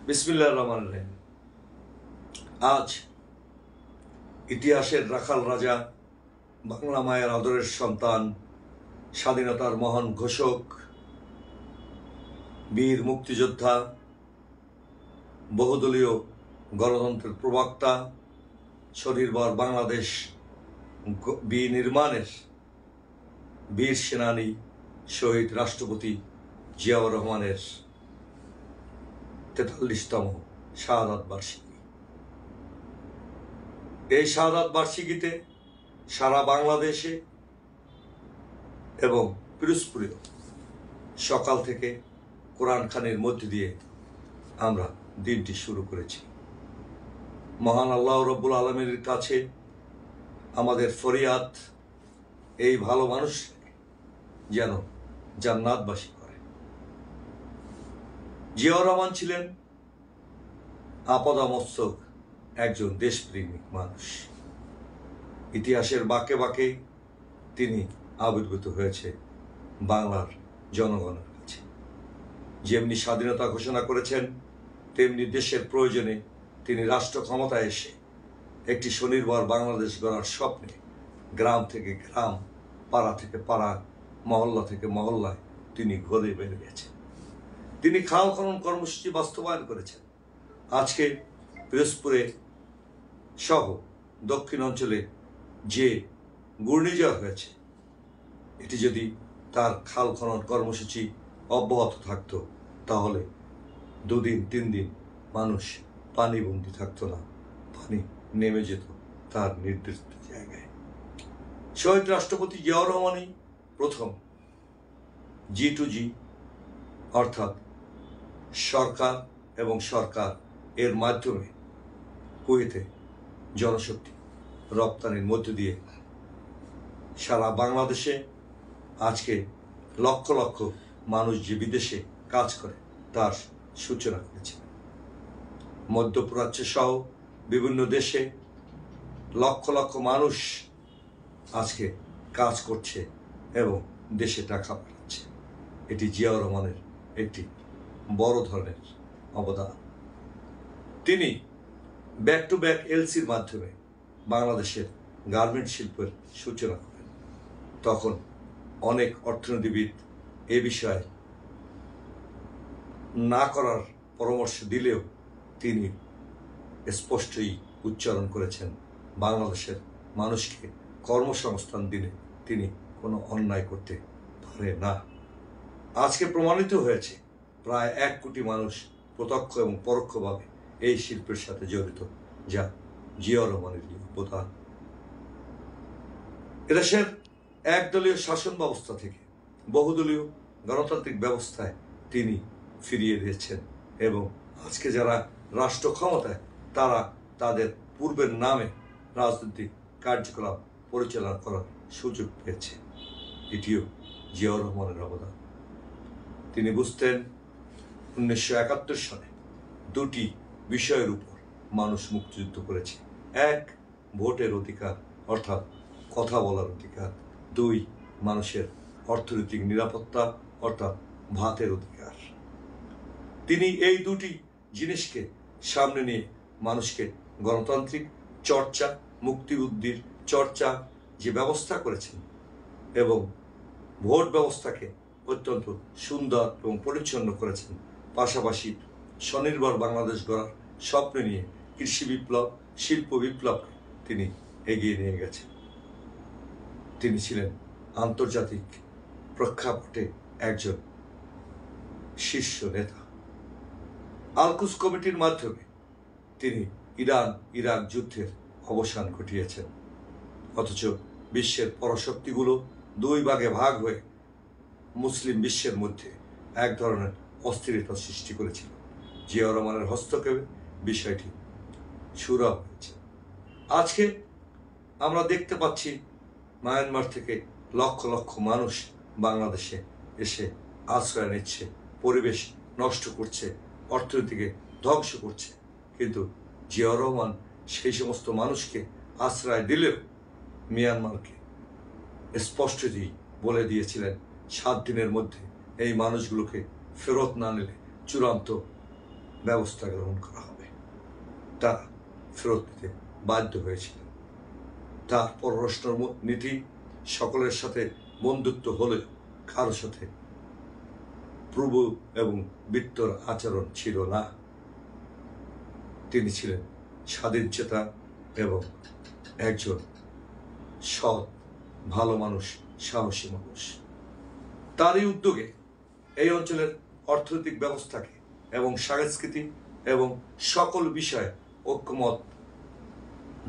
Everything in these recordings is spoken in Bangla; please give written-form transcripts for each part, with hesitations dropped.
বিসমিল্লাহির রহমানির রহিম। আজ ইতিহাসের রাখাল রাজা, বাংলা মায়ের আদরের সন্তান, স্বাধীনতার মহান ঘোষক, বীর মুক্তিযোদ্ধা, বহুদলীয় গণতন্ত্রের প্রবক্তা, স্বনির্ভর বাংলাদেশ বিনির্মাণের বীর সেনানী শহীদ রাষ্ট্রপতি জিয়াউর রহমানের 43তম শাহাদাত বার্ষিকী। এই শাহাদাত বার্ষিকীতে সারা বাংলাদেশে এবং পিরোজপুরেও সকাল থেকে কোরআন খানির মধ্য দিয়ে আমরা দিনটি শুরু করেছি। মহান আল্লাহ রব্বুল আলমীর কাছে আমাদের ফরিয়াদ, এই ভালো মানুষ যেন জান্নাতবাসী করে। জিয়াউর রহমান ছিলেন আপাদমস্তক একজন দেশপ্রেমিক মানুষ। ইতিহাসের বাঁকে বাঁকে তিনি আবির্ভূত হয়েছে বাংলার জনগণের কাছে। যেমনি স্বাধীনতা ঘোষণা করেছেন, তেমনি দেশের প্রয়োজনে তিনি রাষ্ট্র ক্ষমতায় এসে একটি স্বনির্ভর বাংলাদেশ গড়ার স্বপ্নে গ্রাম থেকে গ্রাম, পাড়া থেকে পাড়া, মহল্লা থেকে মহল্লায় তিনি ঘুরে বেড়ে গেছেন। তিনি খাল খনন কর্মসূচি বাস্তবায়ন করেছেন। আজকে পিরোজপুরে সহ দক্ষিণ অঞ্চলে যে ঘূর্ণিঝড় হয়েছে, এটি যদি তার খাল খনন কর্মসূচি অব্যাহত থাকত, তাহলে 2 দিন 3 দিন মানুষ পানিবন্দী থাকতো না, পানি নেমে যেত তার নির্দিষ্ট জায়গায়। শহীদ রাষ্ট্রপতি জিয়াউর রহমানই প্রথম G2G অর্থাৎ সরকার এবং সরকার এর মাধ্যমে কুয়েতে জনশক্তি রপ্তানির মধ্য দিয়ে সারা বাংলাদেশে আজকে লক্ষ লক্ষ মানুষ যে বিদেশে কাজ করে তার সূচনা করেছে। মধ্যপ্রাচ্য সহ বিভিন্ন দেশে লক্ষ লক্ষ মানুষ আজকে কাজ করছে এবং দেশে টাকা পাঠাচ্ছে। এটি জিয়াউর রহমানের একটি বড় ধরনের অবদান। তিনি ব্যাক টু ব্যাক এলসির মাধ্যমে বাংলাদেশের গার্মেন্ট শিল্পের সূচনা করেন। তখন অনেক অর্থনীতিবিদ এ বিষয়ে না করার পরামর্শ দিলেও তিনি স্পষ্টই উচ্চারণ করেছেন, বাংলাদেশের মানুষকে কর্মসংস্থান দিলে তিনি কোনো অন্যায় করতে পারে না। আজকে প্রমাণিত হয়েছে প্রায় 1 কোটি মানুষ প্রত্যক্ষ এবং পরোক্ষভাবে এই শিল্পের সাথে জড়িত, যা জিয়াউর রহমানের অবদান। এদেশের একদলীয় শাসন ব্যবস্থা থেকে বহুদলীয় গণতান্ত্রিক ব্যবস্থায় তিনি ফিরিয়ে দিয়েছেন এবং আজকে যারা রাষ্ট্র ক্ষমতায় তারা তাদের পূর্বের নামে রাজনৈতিক কার্যকলাপ পরিচালনা করার সুযোগ পেয়েছে। এটিও জিয়াউর রহমানের অবদান। তিনি বুঝতেন 1971 সালে 2টি বিষয়ের উপর মানুষ মুক্তিযুদ্ধ করেছে। 1, ভোটের অধিকার অর্থাৎ কথা বলার অধিকার। 2, মানুষের অর্থনৈতিক নিরাপত্তা অর্থাৎ ভাতের অধিকার। তিনি এই 2টি জিনিসকে সামনে নিয়ে মানুষকে গণতান্ত্রিক চর্চা, মুক্তিযুদ্ধের চর্চা যে ব্যবস্থা করেছেন এবং ভোট ব্যবস্থাকে অত্যন্ত সুন্দর এবং পরিচ্ছন্ন করেছেন, পাশাপাশি স্বনির্ভর বাংলাদেশ গড়ার স্বপ্ন নিয়ে কৃষি বিপ্লব, শিল্প বিপ্লবকে তিনি এগিয়ে নিয়ে গেছেন। তিনি ছিলেন আন্তর্জাতিক প্রেক্ষাপটে একজন শীর্ষ নেতা। আলকুস কমিটির মাধ্যমে তিনি ইরান যুদ্ধের অবসান ঘটিয়েছেন। অথচ বিশ্বের পরাশক্তিগুলো 2 ভাগে ভাগ হয়ে মুসলিম বিশ্বের মধ্যে এক ধরনের অস্থিরতা সৃষ্টি করেছিল। জিয়াউর রহমানের হস্তক্ষেপে বিষয়টি শুরু হয়েছে। আজকে আমরা দেখতে পাচ্ছি মায়ানমার থেকে লক্ষ লক্ষ মানুষ বাংলাদেশে এসে আশ্রয় নিচ্ছে, পরিবেশ নষ্ট করছে, অর্থনীতিকে ধ্বংস করছে। কিন্তু জিয়াউর রহমান সেই সমস্ত মানুষকে আশ্রয় দিলেও মিয়ানমারকে স্পষ্টতই বলে দিয়েছিলেন 7 দিনের মধ্যে এই মানুষগুলোকে ফেরত না নিলে চূড়ান্ত ব্যবস্থা গ্রহণ করা হবে। তারা ফেরত দিতে বাধ্য হয়েছিলেন। তার পররাষ্ট্র নীতি সকলের সাথে বন্ধুত্ব হলেও কারো সাথে প্রভু এবং বিত্তর আচরণ ছিল না। তিনি ছিলেন স্বাধীনচেতা এবং একজন সৎ, ভালো মানুষ, সাহসী মানুষ। তারই উদ্যোগে এই অঞ্চলের অর্থনৈতিক ব্যবস্থাকে এবং সংস্কৃতি এবং সকল বিষয়ে ঐক্যমত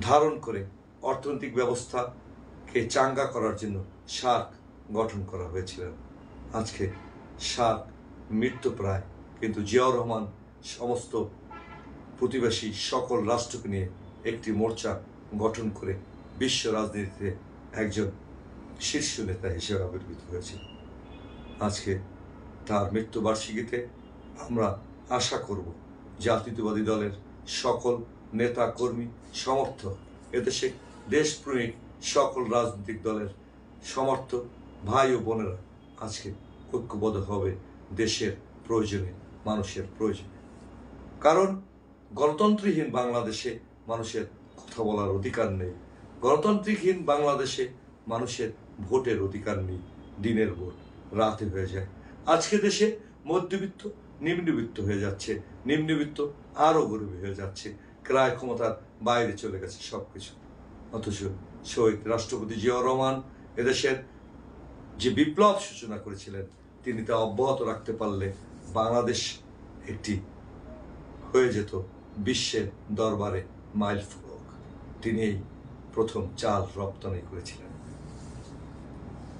ধারণ করে অর্থনৈতিক ব্যবস্থাকে চাঙ্গা করার জন্য সার্ক গঠন করা হয়েছিল। আজকে সার্ক মৃত্যুপ্রায়, কিন্তু জিয়াউর রহমান সমস্ত প্রতিবেশী সকল রাষ্ট্রকে নিয়ে একটি মোর্চা গঠন করে বিশ্ব রাজনীতিতে একজন শীর্ষ নেতা হিসেবে আবির্ভূত হয়েছিল। আজকে তার মৃত্যুবার্ষিকীতে আমরা আশা করব জাতীয়তাবাদী দলের সকল নেতা কর্মী, সমর্থক, এদেশে দেশপ্রেমিক সকল রাজনৈতিক দলের সমর্থক ভাই ও বোনেরা আজকে ঐক্যবদ্ধ হবে দেশের প্রয়োজনে, মানুষের প্রয়োজনে। কারণ গণতন্ত্রহীন বাংলাদেশে মানুষের কথা বলার অধিকার নেই। গণতান্ত্রিকহীন বাংলাদেশে মানুষের ভোটের অধিকার নেই। দিনের ভোট রাতে হয়ে যায়। আজকে দেশে মধ্যবিত্ত নিম্নবিত্ত হয়ে যাচ্ছে, নিম্নবিত্ত আরো গরিব হয়ে যাচ্ছে, ক্রয় ক্ষমতার বাইরে চলে গেছে সবকিছু। অথচ শহীদ রাষ্ট্রপতি জিয়াউর রহমান এদেশের যে বিপ্লব সূচনা করেছিলেন, তিনি তা অব্যাহত রাখতে পারলে বাংলাদেশ একটি হয়ে যেত বিশ্বের দরবারে মাইল ফলক। তিনি এই প্রথম চাল রপ্তানি করেছিলেন।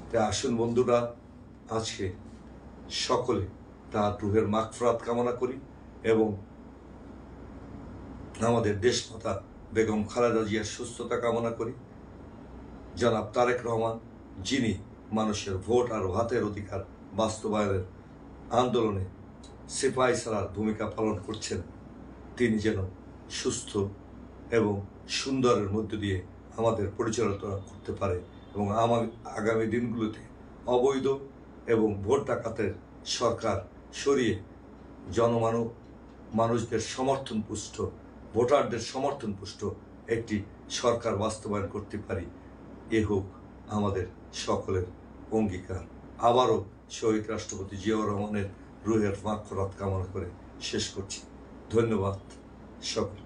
তাই আসুন বন্ধুরা, আজকে সকলে তার রুহের মাগফিরাত কামনা করি এবং আমাদের দেশমাতা বেগম খালেদা জিয়ার সুস্থতা কামনা করি। জনাব তারেক রহমান, যিনি মানুষের ভোট আর ভাতের অধিকার বাস্তবায়নের আন্দোলনে সিপাহী সালার ভূমিকা পালন করছেন, তিনি যেন সুস্থ এবং সুন্দরের মধ্য দিয়ে আমাদের পরিচালনা করতে পারে এবং আগামী দিনগুলোতে অবৈধ এবং ভোট ডাকাতের সরকার সরিয়ে মানুষদের সমর্থন পুষ্ট, ভোটারদের সমর্থন পুষ্ট একটি সরকার বাস্তবায়ন করতে পারি, এ হোক আমাদের সকলের অঙ্গীকার। আবারও শহীদ রাষ্ট্রপতি জিয়াউর রহমানের রুহের মাগফিরাত কামনা করে শেষ করছি। ধন্যবাদ সকল।